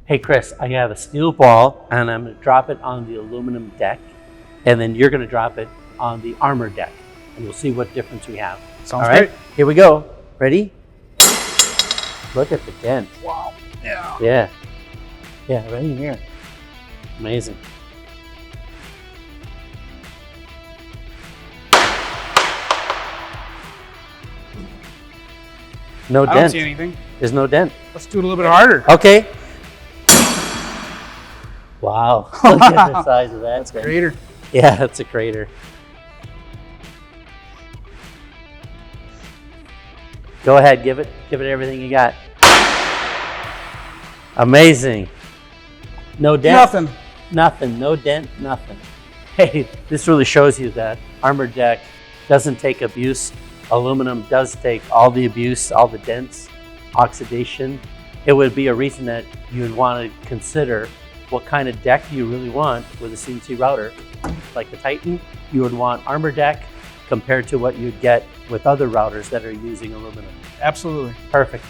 Hey Chris, I have a steel ball and I'm going to drop it on the aluminum deck, and then you're going to drop it on the armor deck, and we'll see what difference we have. Sounds All right, great. here we go. Ready? Look at the dent. Wow. Yeah. Yeah. Yeah, right here. Amazing. No I dent. don't see anything. There's no dent. Let's do it a little bit harder. Okay. Wow. Look at the size of that. That's a dent. crater. Yeah, that's a crater. Go ahead, give it everything you got. Amazing. No dent. Nothing. Nothing. No dent. Nothing. Hey, this really shows you that armored deck doesn't take abuse. Aluminum does take all the abuse, all the dents, oxidation. It would be a reason that you would want to consider what kind of deck you really want with a CNC router. Like the Titan, you would want armor deck compared to what you'd get with other routers that are using aluminum. Absolutely. Perfect.